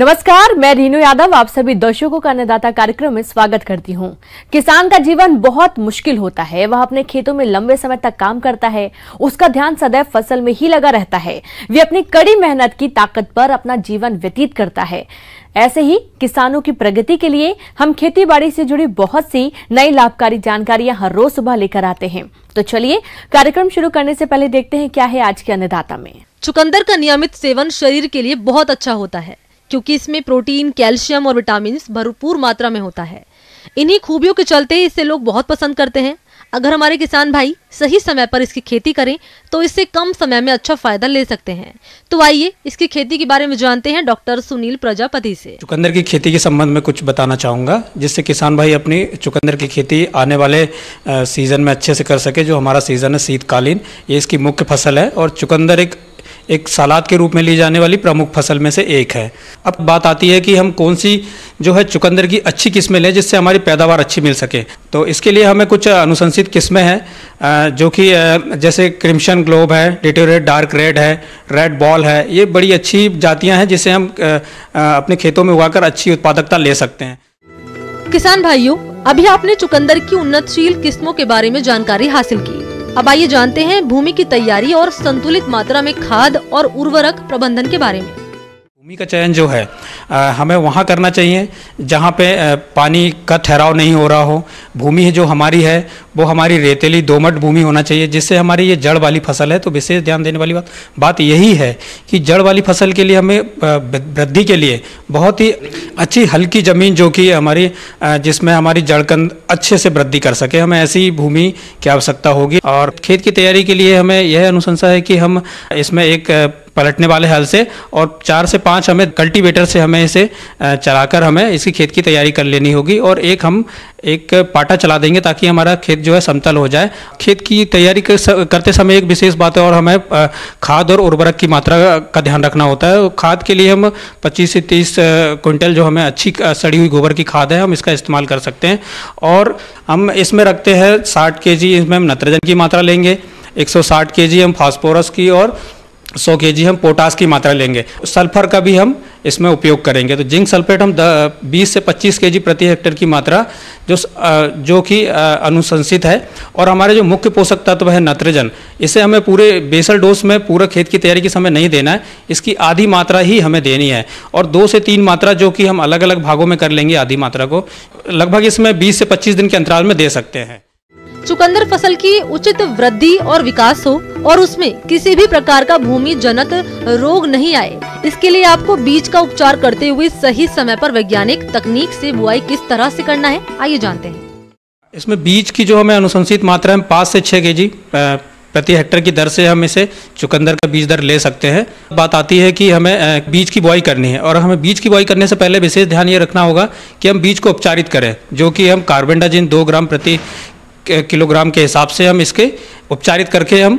नमस्कार, मैं रीनू यादव आप सभी दर्शकों का अन्नदाता कार्यक्रम में स्वागत करती हूं। किसान का जीवन बहुत मुश्किल होता है। वह अपने खेतों में लंबे समय तक काम करता है, उसका ध्यान सदैव फसल में ही लगा रहता है। वे अपनी कड़ी मेहनत की ताकत पर अपना जीवन व्यतीत करता है। ऐसे ही किसानों की प्रगति के लिए हम खेती बाड़ी से जुड़ी बहुत सी नई लाभकारी जानकारियां हर रोज सुबह लेकर आते हैं। तो चलिए कार्यक्रम शुरू करने से पहले देखते हैं क्या है आज के अन्नदाता में। चुकंदर का नियमित सेवन शरीर के लिए बहुत अच्छा होता है, क्योंकि इसमें प्रोटीन, कैल्शियम और विटामिन भरपूर मात्रा में होता है। इन्हीं खूबियों के चलते इसे लोग बहुत पसंद करते हैं। अगर हमारे किसान भाई सही समय पर इसकी खेती करें तो इससे कम समय में अच्छा फायदा ले सकते हैं। तो आइए इसकी खेती के बारे में जानते हैं डॉक्टर सुनील प्रजापति से। चुकंदर की खेती के संबंध में कुछ बताना चाहूँगा, जिससे किसान भाई अपनी चुकंदर की खेती आने वाले सीजन में अच्छे से कर सके। जो हमारा सीजन है शीतकालीन, ये इसकी मुख्य फसल है और चुकंदर एक सलाद के रूप में ली जाने वाली प्रमुख फसल में से एक है। अब बात आती है कि हम कौन सी जो है चुकंदर की अच्छी किस्में लें जिससे हमारी पैदावार अच्छी मिल सके। तो इसके लिए हमें कुछ अनुशंसित किस्में हैं, जो कि जैसे क्रिम्सन ग्लोब है, डिटोरेट डार्क रेड है, रेड बॉल है। ये बड़ी अच्छी जातियां हैं जिसे हम अपने खेतों में उगाकर अच्छी उत्पादकता ले सकते हैं। किसान भाइयों, अभी आपने चुकंदर की उन्नतशील किस्मों के बारे में जानकारी हासिल की। अब आइए जानते हैं भूमि की तैयारी और संतुलित मात्रा में खाद और उर्वरक प्रबंधन के बारे में। भूमि का चयन जो है हमें वहाँ करना चाहिए जहाँ पे पानी का ठहराव नहीं हो रहा हो। भूमि जो हमारी है वो हमारी रेतीली दोमट भूमि होना चाहिए, जिससे हमारी ये जड़ वाली फसल है। तो विशेष ध्यान देने वाली बात यही है कि जड़ वाली फसल के लिए हमें वृद्धि के लिए बहुत ही अच्छी हल्की ज़मीन जो कि हमारी जिसमें हमारी जड़कंद अच्छे से वृद्धि कर सके, हमें ऐसी भूमि की आवश्यकता होगी। और खेत की तैयारी के लिए हमें यह अनुशंसा है कि हम इसमें एक पलटने वाले हल से और 4 से 5 हमें कल्टीवेटर से हमें इसे चलाकर हमें इसकी खेत की तैयारी कर लेनी होगी। और हम एक पाटा चला देंगे ताकि हमारा खेत जो है समतल हो जाए। खेत की तैयारी करते समय एक विशेष बात है और हमें खाद और उर्वरक की मात्रा का ध्यान रखना होता है। खाद के लिए हम 25 से 30 क्विंटल जो हमें अच्छी सड़ी हुई गोबर की खाद है हम इसका इस्तेमाल कर सकते हैं। और हम इसमें रखते हैं 60 kg इसमें हम नाइट्रोजन की मात्रा लेंगे, 160 kg हम फास्फोरस की और 100 kg हम पोटास की मात्रा लेंगे। सल्फर का भी हम इसमें उपयोग करेंगे। तो जिंक सल्फेट हम 20 से 25 kg प्रति हेक्टेयर की मात्रा जो कि अनुशंसित है। और हमारे जो मुख्य पोषक तत्व है नाइट्रोजन, इसे हमें पूरे बेसल डोज में पूरा खेत की तैयारी के समय नहीं देना है, इसकी आधी मात्रा ही हमें देनी है। और 2 से 3 मात्रा जो कि हम अलग अलग भागों में कर लेंगे, आधी मात्रा को लगभग इसमें 20 से 25 दिन के अंतराल में दे सकते हैं। चुकंदर फसल की उचित वृद्धि और विकास हो और उसमें किसी भी प्रकार का भूमि जनित रोग नहीं आए, इसके लिए आपको बीज का उपचार करते हुए सही समय पर वैज्ञानिक तकनीक से बुआई किस तरह से करना है, आइए जानते हैं। इसमें बीज की जो हमें अनुशंसित मात्रा है 5 से 6 kg प्रति हेक्टेयर की दर से हम इसे चुकंदर का बीज दर ले सकते हैं। बात आती है कि हमें बीज की बुआई करनी है और हमें बीज की बुआई करने से पहले विशेष ध्यान ये रखना होगा कि हम बीज को उपचारित करें, जो कि हम कार्बेंडाजिम 2 ग्राम प्रति किलोग्राम के हिसाब से हम इसके उपचारित करके हम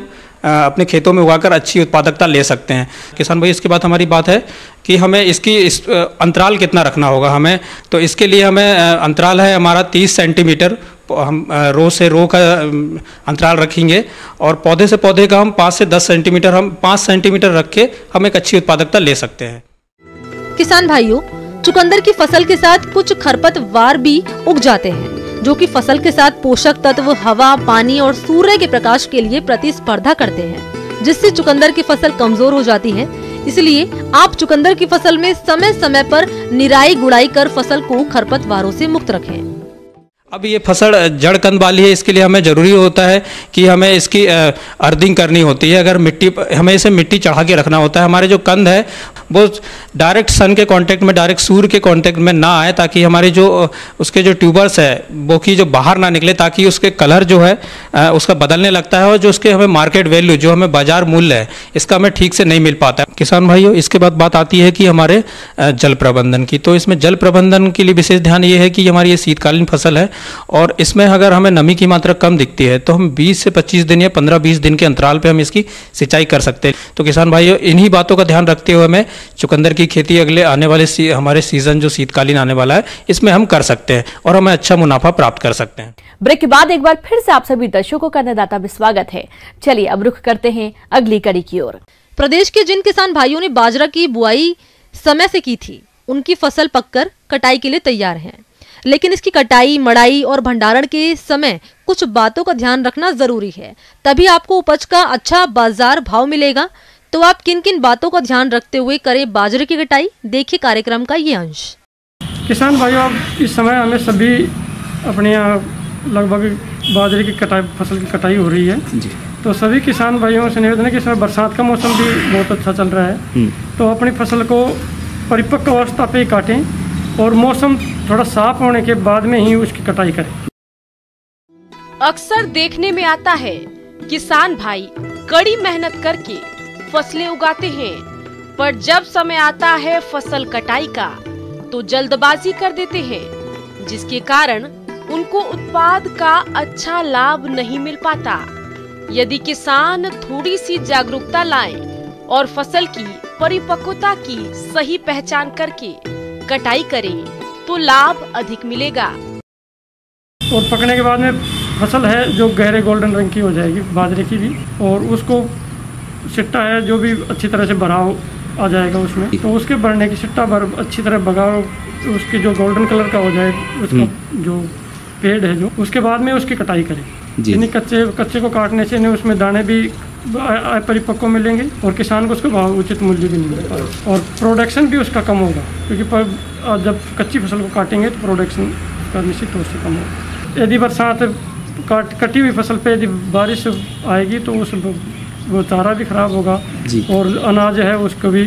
अपने खेतों में उगाकर अच्छी उत्पादकता ले सकते हैं। किसान भाई, इसके बाद हमारी बात है कि हमें इसकी अंतराल कितना रखना होगा हमें। तो इसके लिए हमें अंतराल है हमारा 30 सेंटीमीटर हम रो से रो का अंतराल रखेंगे और पौधे से पौधे का हम 5 से 10 सेंटीमीटर हम 5 सेंटीमीटर रख के हम एक अच्छी उत्पादकता ले सकते हैं। किसान भाइयों, चुकंदर की फसल के साथ कुछ खरपतवार भी उग जाते हैं, जो कि फसल के साथ पोषक तत्व, हवा, पानी और सूर्य के प्रकाश के लिए प्रतिस्पर्धा करते हैं, जिससे चुकंदर की फसल कमजोर हो जाती है। इसलिए आप चुकंदर की फसल में समय समय पर निराई गुड़ाई कर फसल को खरपतवारों से मुक्त रखें। अब ये फसल जड़कंद वाली है, इसके लिए हमें ज़रूरी होता है कि हमें इसकी अर्थिंग करनी होती है। अगर हमें इसे मिट्टी चढ़ा के रखना होता है। हमारे जो कंद है वो डायरेक्ट सन के कांटेक्ट में, डायरेक्ट सूर्य के कांटेक्ट में ना आए, ताकि हमारे जो उसके जो ट्यूबर्स है वो की जो बाहर ना निकले, ताकि उसके कलर जो है उसका बदलने लगता है और जो उसके हमें मार्केट वैल्यू, जो हमें बाजार मूल्य है, इसका हमें ठीक से नहीं मिल पाता है। किसान भाइयों, इसके बाद बात आती है कि हमारे जल प्रबंधन की। तो इसमें जल प्रबंधन के लिए विशेष ध्यान ये है कि हमारी ये शीतकालीन फसल है और इसमें अगर हमें नमी की मात्रा कम दिखती है तो हम 20 से 25 दिन या 15-20 दिन के अंतराल पे हम इसकी सिंचाई कर सकते हैं। तो किसान भाइयों, इन्हीं बातों का ध्यान रखते हुए हमें चुकंदर की खेती अगले आने वाले हमारे सीजन जो शीतकालीन आने वाला है इसमें हम कर सकते हैं और हमें अच्छा मुनाफा प्राप्त कर सकते हैं। ब्रेक के बाद एक बार फिर से आप सभी दर्शकों का अन्नदाता में स्वागत है। चलिए अब रुख करते हैं अगली कड़ी की ओर। प्रदेश के जिन किसान भाइयों ने बाजरा की बुआई समय से की थी, उनकी फसल पककर कटाई के लिए तैयार है। लेकिन इसकी कटाई, मड़ाई और भंडारण के समय कुछ बातों का ध्यान रखना जरूरी है, तभी आपको उपज का अच्छा बाजार भाव मिलेगा। तो आप किन किन बातों का ध्यान रखते हुए करें बाजरे की कटाई, देखिए कार्यक्रम का ये अंश। किसान भाइयों, इस समय हमें सभी अपने यहाँ लगभग बाजरे की कटाई, फसल की कटाई हो रही है जी। तो सभी किसान भाइयों से निवेदन है कि इस समय बरसात का मौसम भी बहुत अच्छा चल रहा है, तो अपनी फसल को परिपक्व अवस्था पे ही काटें और मौसम थोड़ा साफ होने के बाद में ही उसकी कटाई करें। अक्सर देखने में आता है किसान भाई कड़ी मेहनत करके फसलें उगाते हैं, पर जब समय आता है फसल कटाई का तो जल्दबाजी कर देते हैं, जिसके कारण उनको उत्पाद का अच्छा लाभ नहीं मिल पाता। यदि किसान थोड़ी सी जागरूकता लाएं और फसल की परिपक्वता की सही पहचान करके कटाई करें तो लाभ अधिक मिलेगा। और पकने के बाद में फसल है जो गहरे गोल्डन रंग की हो जाएगी बाजरे की भी, और उसको सिट्टा है जो भी अच्छी तरह से भराव आ जाएगा उसमें, तो उसके भरने की सिट्टा भर अच्छी तरह भगाओ, उसके जो गोल्डन कलर का हो जाए उसका जो पेड़ है जो, उसके बाद में उसकी कटाई करें। यानी कच्चे को काटने से नहीं उसमें दाने भी परिपक्व मिलेंगे और किसान को उसका भाव उचित मूल्य भी नहीं मिल पाएगा और प्रोडक्शन भी उसका कम होगा, क्योंकि जब कच्ची फसल को काटेंगे तो प्रोडक्शन का निश्चित तौर से कम होगा। यदि बरसात कटी हुई फसल पे यदि बारिश आएगी तो वो चारा भी खराब होगा और अनाज है उसको भी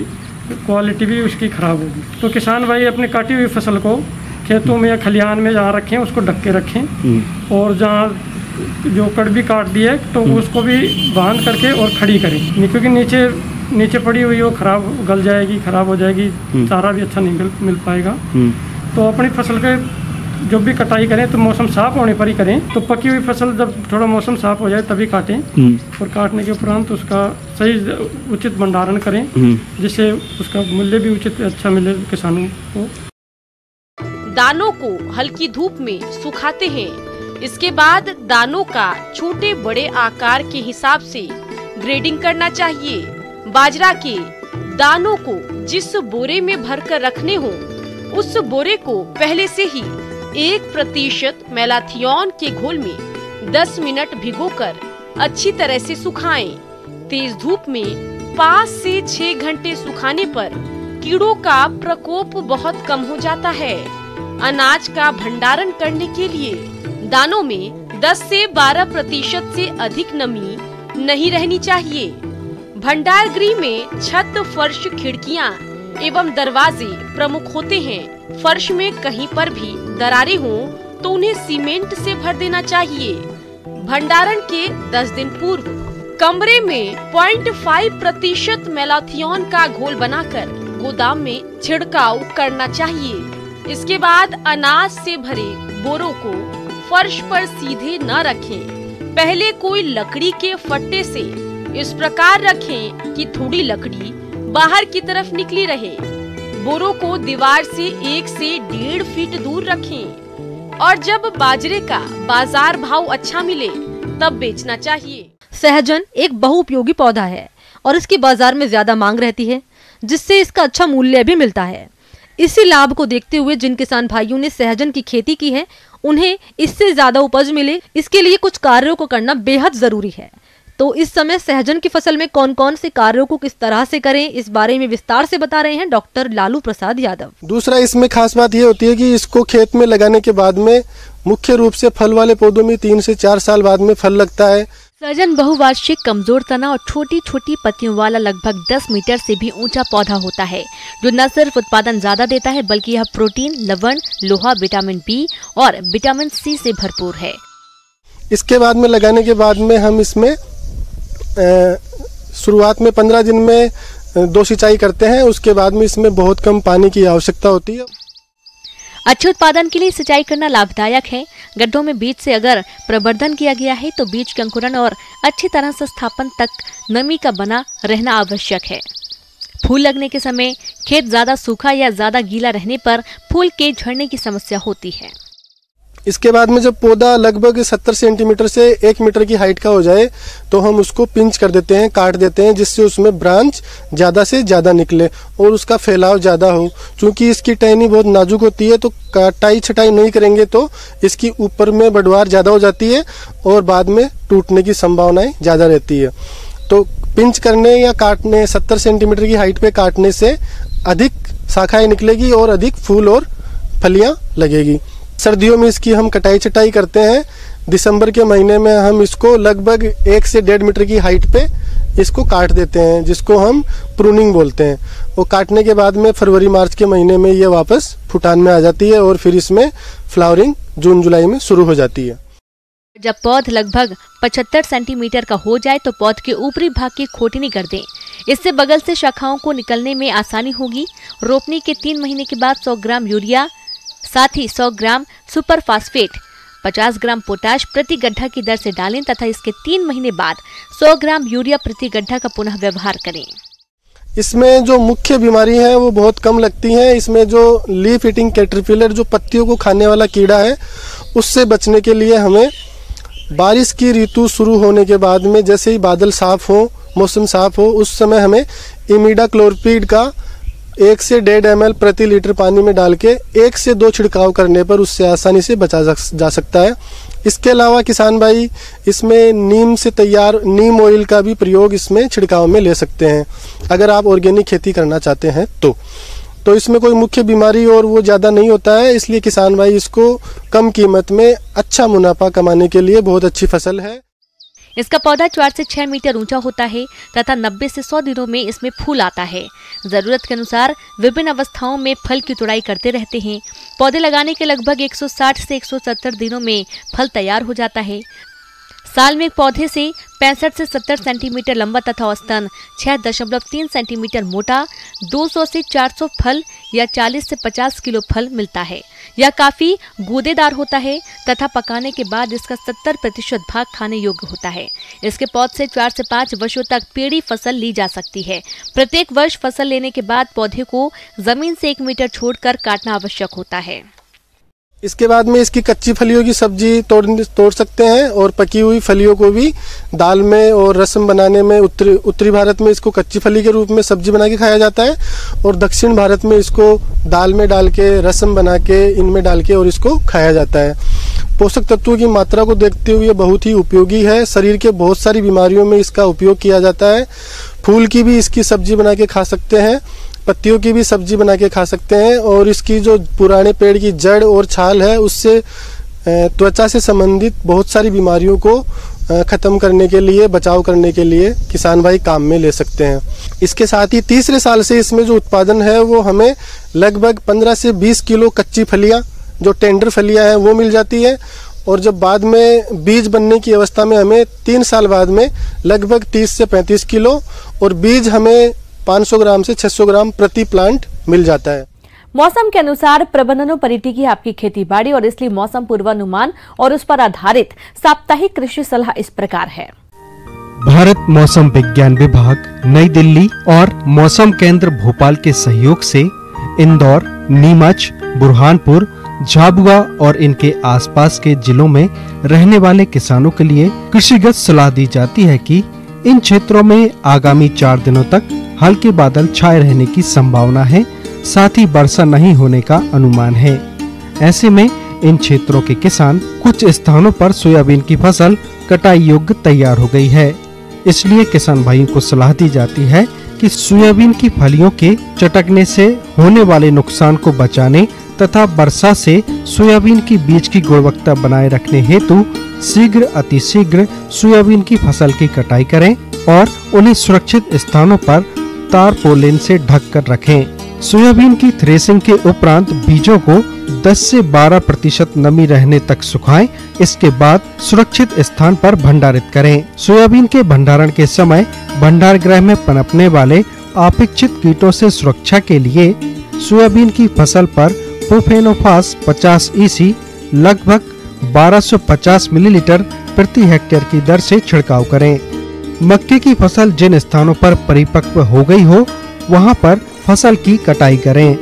क्वालिटी भी उसकी खराब होगी। तो किसान भाई अपनी काटी हुई फसल को खेतों में या खलिहान में जहाँ रखें उसको ढक के रखें, और जहाँ जो कड़बी काट दी है तो उसको भी बांध करके और खड़ी करें, क्योंकि नीचे पड़ी हुई वो खराब गल जाएगी, खराब हो जाएगी, चारा भी अच्छा नहीं मिल पाएगा। तो अपनी फसल के जब भी कटाई करें तो मौसम साफ होने पर ही करें। तो पकी हुई फसल जब थोड़ा मौसम साफ हो जाए तभी काटें, और काटने के उपरांत उसका सही उचित भंडारण करें, जिससे उसका मूल्य भी उचित अच्छा मिले किसानों को। दानों को हल्की धूप में सुखाते हैं, इसके बाद दानों का छोटे बड़े आकार के हिसाब से ग्रेडिंग करना चाहिए। बाजरा के दानों को जिस बोरे में भरकर रखने हो उस बोरे को पहले से ही 1% मेलाथियोन के घोल में 10 मिनट भिगोकर अच्छी तरह से सुखाएं। तेज धूप में 5 से 6 घंटे सुखाने पर कीड़ों का प्रकोप बहुत कम हो जाता है। अनाज का भंडारण करने के लिए दानों में 10 से 12% से अधिक नमी नहीं रहनी चाहिए। भंडार गृह में छत, फर्श, खिड़कियां एवं दरवाजे प्रमुख होते हैं। फर्श में कहीं पर भी दरारें हों तो उन्हें सीमेंट से भर देना चाहिए। भंडारण के 10 दिन पूर्व कमरे में 0.5% मेलाथियोन का घोल बनाकर गोदाम में छिड़काव करना चाहिए। इसके बाद अनाज से भरे बोरों को फर्श पर सीधे न रखें। पहले कोई लकड़ी के फट्टे से इस प्रकार रखें कि थोड़ी लकड़ी बाहर की तरफ निकली रहे। बोरों को दीवार से 1 से 1.5 फीट दूर रखें और जब बाजरे का बाजार भाव अच्छा मिले तब बेचना चाहिए। सहजन एक बहुउपयोगी पौधा है और इसकी बाजार में ज्यादा मांग रहती है, जिससे इसका अच्छा मूल्य भी मिलता है। इसी लाभ को देखते हुए जिन किसान भाइयों ने सहजन की खेती की है उन्हें इससे ज्यादा उपज मिले, इसके लिए कुछ कार्यों को करना बेहद जरूरी है। तो इस समय सहजन की फसल में कौन कौन से कार्यों को किस तरह से करें, इस बारे में विस्तार से बता रहे हैं डॉक्टर लालू प्रसाद यादव। दूसरा इसमें खास बात ये होती है कि इसको खेत में लगाने के बाद में मुख्य रूप से फल वाले पौधों में 3 से 4 साल बाद में फल लगता है। सहजन बहुवार्षिक, कमजोर तना और छोटी छोटी पत्तियों वाला लगभग 10 मीटर से भी ऊंचा पौधा होता है, जो न सिर्फ उत्पादन ज्यादा देता है बल्कि यह प्रोटीन, लवण, लोहा, विटामिन बी और विटामिन सी से भरपूर है। इसके बाद में लगाने के बाद में हम इसमें शुरुआत में 15 दिन में 2 सिंचाई करते हैं। उसके बाद में इसमें बहुत कम पानी की आवश्यकता होती है। अच्छे उत्पादन के लिए सिंचाई करना लाभदायक है। गड्ढों में बीज से अगर प्रवर्धन किया गया है तो बीज के अंकुरण और अच्छी तरह से स्थापन तक नमी का बना रहना आवश्यक है। फूल लगने के समय खेत ज्यादा सूखा या ज्यादा गीला रहने पर फूल के झड़ने की समस्या होती है। इसके बाद में जब पौधा लगभग 70 सेंटीमीटर से 1 मीटर की हाइट का हो जाए तो हम उसको पिंच कर देते हैं, काट देते हैं, जिससे उसमें ब्रांच ज़्यादा से ज़्यादा निकले और उसका फैलाव ज़्यादा हो। क्योंकि इसकी टहनी बहुत नाजुक होती है तो काटाई छटाई नहीं करेंगे तो इसकी ऊपर में बढ़वार ज़्यादा हो जाती है और बाद में टूटने की संभावनाएं ज़्यादा रहती है। तो पिंच करने या काटने 70 सेंटीमीटर की हाइट पे काटने से अधिक शाखाएं निकलेगी और अधिक फूल और फलियां लगेगी। सर्दियों में इसकी हम कटाई छटाई करते हैं। दिसंबर के महीने में हम इसको लगभग 1 से 1.5 मीटर की हाइट पे इसको काट देते हैं, जिसको हम प्रूनिंग बोलते हैं। वो काटने के बाद में फरवरी मार्च के महीने में ये वापस फुटान में आ जाती है और फिर इसमें फ्लावरिंग जून जुलाई में शुरू हो जाती है। जब पौध लगभग 75 सेंटीमीटर का हो जाए तो पौध के ऊपरी भाग की खोटनी कर दें। इससे बगल से शाखाओं को निकलने में आसानी होगी। रोपनी के 3 महीने के बाद 100 ग्राम यूरिया, साथ ही 100 ग्राम सुपर फास्फेट, 50 ग्राम पोटाश प्रति गड्ढा की दर से डालें तथा इसके 3 महीने बाद 100 ग्राम यूरिया प्रति गड्ढा का पुनः व्यवहार करें। इसमें जो मुख्य बीमारी है वो बहुत कम लगती है। इसमें जो लीफ ईटिंग कैटरपिलर, जो पत्तियों को खाने वाला कीड़ा है, उससे बचने के लिए हमें बारिश की ऋतु शुरू होने के बाद में जैसे ही बादल साफ हो, मौसम साफ हो, उस समय हमें इमिडाक्लोपीड का 1 से 1.5 ml प्रति लीटर पानी में डाल के 1 से 2 छिड़काव करने पर उससे आसानी से बचा जा सकता है। इसके अलावा किसान भाई इसमें नीम से तैयार नीम ऑयल का भी प्रयोग इसमें छिड़काव में ले सकते हैं, अगर आप ऑर्गेनिक खेती करना चाहते हैं तो इसमें कोई मुख्य बीमारी और वो ज़्यादा नहीं होता है। इसलिए किसान भाई इसको कम कीमत में अच्छा मुनाफा कमाने के लिए बहुत अच्छी फसल है। इसका पौधा 4 से 6 मीटर ऊंचा होता है तथा 90 से 100 दिनों में इसमें फूल आता है। जरूरत के अनुसार विभिन्न अवस्थाओं में फल की तुड़ाई करते रहते हैं। पौधे लगाने के लगभग 160 से 170 दिनों में फल तैयार हो जाता है। साल में पौधे से 65 से 70 सेंटीमीटर लंबा तथा औसतन 6.3 सेंटीमीटर मोटा 200 से 400 फल या 40 से 50 किलो फल मिलता है। यह काफी गूदेदार होता है तथा पकाने के बाद इसका 70% भाग खाने योग्य होता है। इसके पौध से 4 से 5 वर्षों तक पेड़ी फसल ली जा सकती है। प्रत्येक वर्ष फसल लेने के बाद पौधे को जमीन से 1 मीटर छोड़कर काटना आवश्यक होता है। इसके बाद में इसकी कच्ची फलियों की सब्जी तोड़ सकते हैं और पकी हुई फलियों को भी दाल में और रसम बनाने में उत्तरी भारत में इसको कच्ची फली के रूप में सब्जी बना के खाया जाता है और दक्षिण भारत में इसको दाल में डाल के रसम बना के इनमें डाल के और इसको खाया जाता है। पोषक तत्वों की मात्रा को देखते हुए बहुत ही उपयोगी है। शरीर के बहुत सारी बीमारियों में इसका उपयोग किया जाता है। फूल की भी इसकी सब्जी बना के खा सकते हैं, पत्तियों की भी सब्जी बना के खा सकते हैं और इसकी जो पुराने पेड़ की जड़ और छाल है उससे त्वचा से संबंधित बहुत सारी बीमारियों को ख़त्म करने के लिए, बचाव करने के लिए किसान भाई काम में ले सकते हैं। इसके साथ ही तीसरे साल से इसमें जो उत्पादन है वो हमें लगभग 15 से 20 किलो कच्ची फलियाँ, जो टेंडर फलियाँ हैं, वो मिल जाती है और जब बाद में बीज बनने की अवस्था में हमें 3 साल बाद में लगभग 30 से 35 किलो और बीज हमें 500 ग्राम से 600 ग्राम प्रति प्लांट मिल जाता है। मौसम के अनुसार प्रबंधनों पर टिकी आपकी खेती बाड़ी और इसलिए मौसम पूर्वानुमान और उस पर आधारित साप्ताहिक कृषि सलाह इस प्रकार है। भारत मौसम विज्ञान विभाग नई दिल्ली और मौसम केंद्र भोपाल के सहयोग से इंदौर, नीमच, बुरहानपुर, झाबुआ और इनके आसपास के जिलों में रहने वाले किसानों के लिए कृषिगत सलाह दी जाती है कि इन क्षेत्रों में आगामी 4 दिनों तक हल्के बादल छाए रहने की संभावना है, साथ ही वर्षा नहीं होने का अनुमान है। ऐसे में इन क्षेत्रों के किसान कुछ स्थानों पर सोयाबीन की फसल कटाई योग्य तैयार हो गई है। इसलिए किसान भाइयों को सलाह दी जाती है कि सोयाबीन की फलियों के चटकने से होने वाले नुकसान को बचाने तथा वर्षा से सोयाबीन की बीज की गुणवत्ता बनाए रखने हेतु शीघ्र अतिशीघ्र सोयाबीन की फसल की कटाई करें और उन्हें सुरक्षित स्थानों पर तारपोलिन से ढक कर रखें। सोयाबीन की थ्रेसिंग के उपरांत बीजों को 10 से 12% नमी रहने तक सुखाएं। इसके बाद सुरक्षित स्थान पर भंडारित करें। सोयाबीन के भंडारण के समय भंडार गृह में पनपने वाले अपेक्षित कीटों से सुरक्षा के लिए सोयाबीन की फसल पर प्रोफेनोफास 50 EC लगभग 1250 मिलीलीटर प्रति हेक्टेयर की दर से छिड़काव करें। मक्के की फसल जिन स्थानों पर परिपक्व हो गई हो वहां पर फसल की कटाई करें।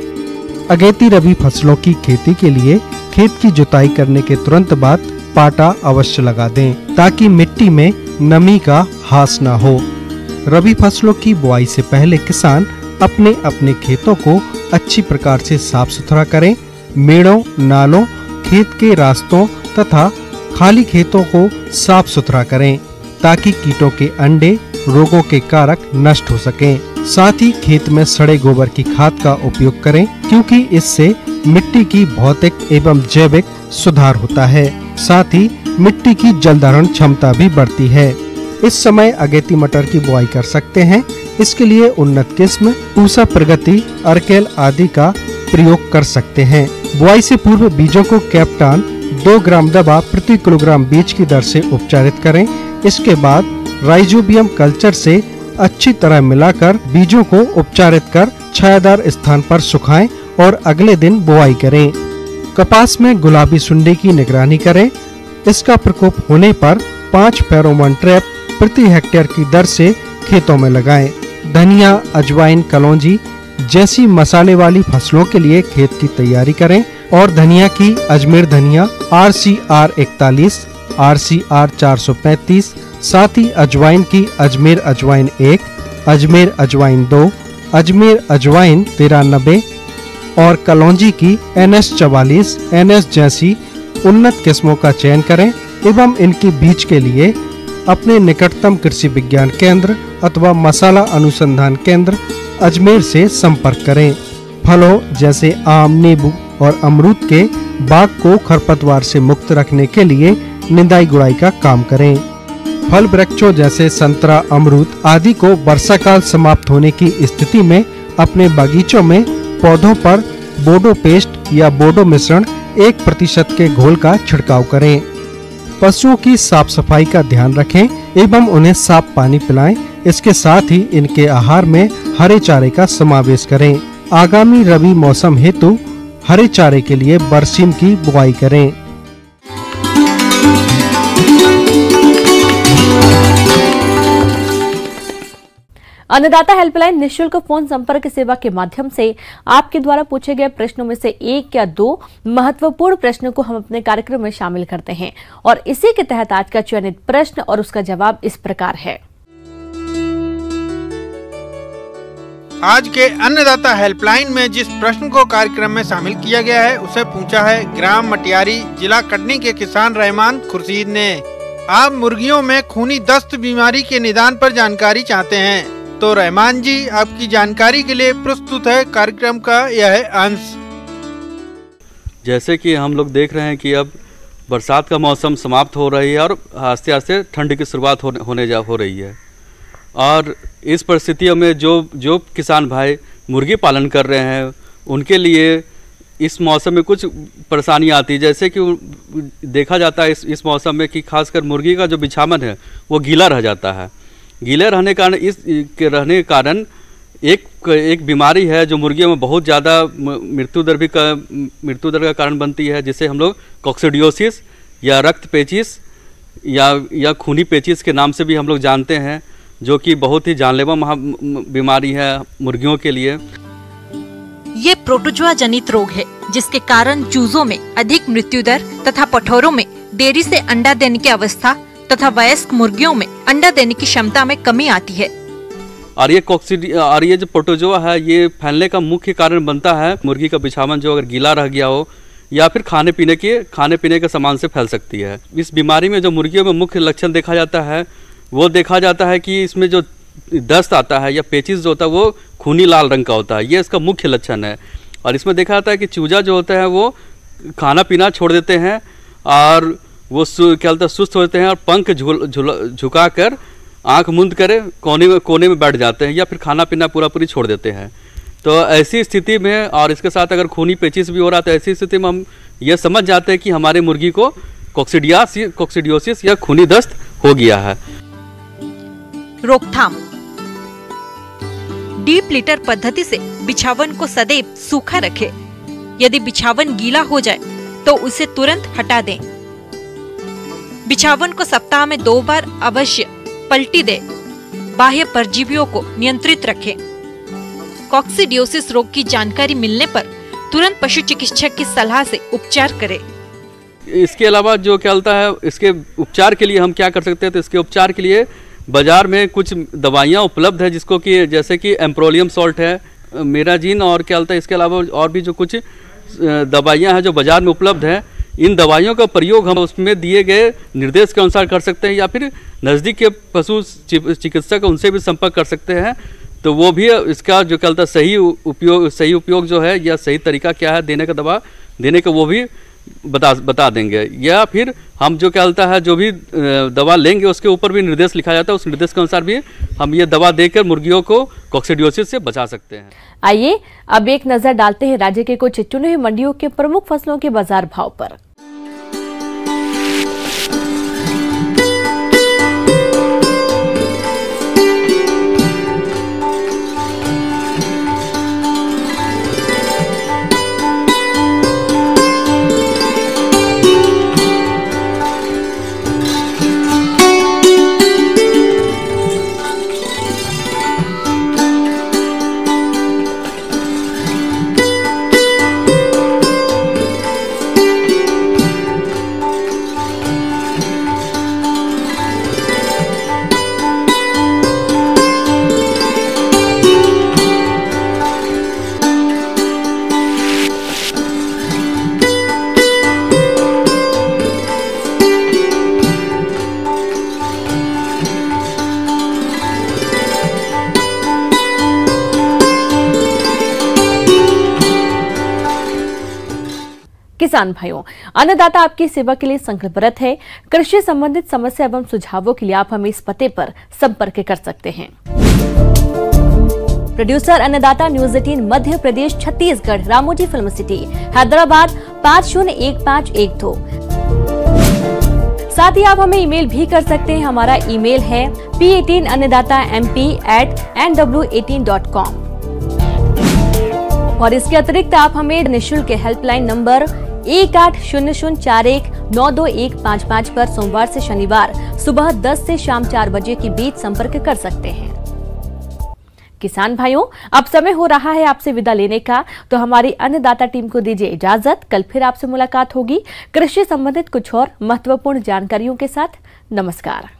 अगेती रबी फसलों की खेती के लिए खेत की जुताई करने के तुरंत बाद पाटा अवश्य लगा दें ताकि मिट्टी में नमी का ह्रास न हो। रबी फसलों की बुआई से पहले किसान अपने अपने खेतों को अच्छी प्रकार से साफ सुथरा करें। मेड़ों, नालों, खेत के रास्तों तथा खाली खेतों को साफ सुथरा करें ताकि कीटों के अंडे, रोगों के कारक नष्ट हो सकें। साथ ही खेत में सड़े गोबर की खाद का उपयोग करें क्योंकि इससे मिट्टी की भौतिक एवं जैविक सुधार होता है। साथ ही मिट्टी की जल धारण क्षमता भी बढ़ती है। इस समय अगेती मटर की बुआई कर सकते हैं। इसके लिए उन्नत किस्म पूसा प्रगति, अर्केल आदि का प्रयोग कर सकते हैं। बुआई से पूर्व बीजों को कैप्टान 2 ग्राम दवा प्रति किलोग्राम बीज की दर से उपचारित करें। इसके बाद राइजोबियम कल्चर से अच्छी तरह मिलाकर बीजों को उपचारित कर छायादार स्थान पर सुखाएं और अगले दिन बुआई करें। कपास में गुलाबी सुंडी की निगरानी करें। इसका प्रकोप होने पर 5 फेरोमोन ट्रैप प्रति हेक्टेयर की दर से खेतों में लगाएं। धनिया, अजवाइन, कलौंजी जैसी मसाले वाली फसलों के लिए खेत की तैयारी करें और धनिया की अजमेर धनिया RCR 41, RCR 435, साथ ही अजवाइन की अजमेर अजवाइन 1, अजमेर अजवाइन 2, अजमेर अजवाइन 93 और कलौंजी की NS 44, NS जैसी उन्नत किस्मों का चयन करें एवं इनके बीज के लिए अपने निकटतम कृषि विज्ञान केंद्र अथवा मसाला अनुसंधान केंद्र अजमेर से संपर्क करें। फलों जैसे आम, नींबू और अमरूद के बाग को खरपतवार से मुक्त रखने के लिए निंदाई गुड़ाई का काम करें। फल वृक्षों जैसे संतरा, अमरूद आदि को वर्षा काल समाप्त होने की स्थिति में अपने बागीचों में पौधों पर बोडो पेस्ट या बोडो मिश्रण 1% के घोल का छिड़काव करें। पशुओं की साफ सफाई का ध्यान रखें एवं उन्हें साफ पानी पिलाएं। इसके साथ ही इनके आहार में हरे चारे का समावेश करें। आगामी रबी मौसम हेतु हरे चारे के लिए बरसीम की बुआई करें। अन्नदाता हेल्पलाइन निःशुल्क फोन संपर्क सेवा के माध्यम से आपके द्वारा पूछे गए प्रश्नों में से 1 या 2 महत्वपूर्ण प्रश्नों को हम अपने कार्यक्रम में शामिल करते हैं और इसी के तहत आज का चयनित प्रश्न और उसका जवाब इस प्रकार है। आज के अन्नदाता हेल्पलाइन में जिस प्रश्न को कार्यक्रम में शामिल किया गया है उसे पूछा है ग्राम मटियारी, जिला कटनी के किसान रहमान खुर्शीद ने। आप मुर्गियों में खूनी दस्त बीमारी के निदान पर जानकारी चाहते हैं तो रहमान जी आपकी जानकारी के लिए प्रस्तुत है कार्यक्रम का यह अंश। जैसे कि हम लोग देख रहे हैं कि अब बरसात का मौसम समाप्त हो रही है और आस्ते आस्ते ठंड की शुरुआत हो रही है और इस परिस्थितियों में जो किसान भाई मुर्गी पालन कर रहे हैं उनके लिए इस मौसम में कुछ परेशानी आती है। जैसे कि देखा जाता है इस मौसम में कि खासकर मुर्गी का जो बिछावन है वो गीला रह जाता है। गीले रहने के कारण एक बीमारी है जो मुर्गियों में बहुत ज़्यादा मृत्यु दर का कारण बनती है, जिसे हम लोग कॉक्सिडियोसिस या रक्त पेचिस या खूनी पेचिस के नाम से भी हम लोग जानते हैं, जो कि बहुत ही जानलेवा बीमारी है मुर्गियों के लिए। ये प्रोटोजोआ जनित रोग है जिसके कारण चूजों में अधिक मृत्यु दर तथा पठौरों में देरी से अंडा देने की अवस्था तथा वयस्क मुर्गियों में अंडा देने की क्षमता में कमी आती है। और ये जो प्रोटोजोआ है ये फैलने का मुख्य कारण बनता है मुर्गी का बिछावन जो अगर गीला रह गया हो या फिर खाने पीने के सामान से फैल सकती है। इस बीमारी में जो मुर्गियों में मुख्य लक्षण देखा जाता है वो देखा जाता है कि इसमें जो दस्त आता है या पेचिस जो होता है वो खूनी लाल रंग का होता है, ये इसका मुख्य लक्षण है। और इसमें देखा जाता है कि चूजा जो होता है वो खाना पीना छोड़ देते हैं और वो क्या बोलते हैं सुस्त होते हैं और पंख झुका कर आँख मूंद कर कोने में बैठ जाते हैं या फिर खाना पीना पूरी छोड़ देते हैं। तो ऐसी स्थिति में और इसके साथ अगर खूनी पेचिस भी हो रहा है तो ऐसी स्थिति में हम ये समझ जाते हैं कि हमारे मुर्गी को कॉक्सिडियोसिस या खूनी दस्त हो गया है। रोकथाम। डीप लिटर पद्धति से बिछावन को सदैव सूखा रखें। यदि बिछावन गीला हो जाए तो उसे तुरंत हटा दें। बिछावन को सप्ताह में 2 बार अवश्य पलटी दें। बाह्य परजीवियों को नियंत्रित रखें। कॉक्सिडियोसिस रोग की जानकारी मिलने पर तुरंत पशु चिकित्सक की सलाह से उपचार करें। इसके अलावा जो क्या होता है, इसके उपचार के लिए हम क्या कर सकते हैं, तो इसके उपचार के लिए बाजार में कुछ दवाइयाँ उपलब्ध है, जिसको कि जैसे कि एम्प्रोलियम सॉल्ट है, मेराजीन, और क्या होता है इसके अलावा और भी जो कुछ दवाइयाँ हैं जो बाजार में उपलब्ध है, इन दवाइयों का प्रयोग हम उसमें दिए गए निर्देश के अनुसार कर सकते हैं, या फिर नज़दीक के पशु चिकित्सक उनसे भी संपर्क कर सकते हैं। तो वो भी इसका जो क्या होता है सही उपयोग जो है या सही तरीका क्या है देने का, दवा देने का, वो भी बता देंगे। या फिर हम जो क्या होता है जो भी दवा लेंगे उसके ऊपर भी निर्देश लिखा जाता है, उस निर्देश के अनुसार भी हम ये दवा देकर मुर्गियों को कोक्सीडियोसिस से बचा सकते हैं। आइए अब एक नजर डालते हैं राज्य के कुछ चुने हुए मंडियों के प्रमुख फसलों के बाजार भाव पर। किसान भाइयों, अन्नदाता आपकी सेवा के लिए संकल्परत है। कृषि संबंधित समस्या एवं सुझावों के लिए आप हमें इस पते पर संपर्क कर सकते हैं। प्रोड्यूसर अन्नदाता news 18 Madhya Pradesh Chhattisgarh, Ramoji film city, Hyderabad 501512। साथ ही आप हमें ईमेल भी कर सकते हैं। हमारा ईमेल है p18annadatamp@nw18.com। और इसके अतिरिक्त आप हमें निःशुल्क हेल्पलाइन नंबर 1800419255 पर सोमवार से शनिवार सुबह 10 से शाम 4 बजे के बीच संपर्क कर सकते हैं। किसान भाइयों, अब समय हो रहा है आपसे विदा लेने का, तो हमारी अन्नदाता टीम को दीजिए इजाजत। कल फिर आपसे मुलाकात होगी कृषि संबंधित कुछ और महत्वपूर्ण जानकारियों के साथ। नमस्कार।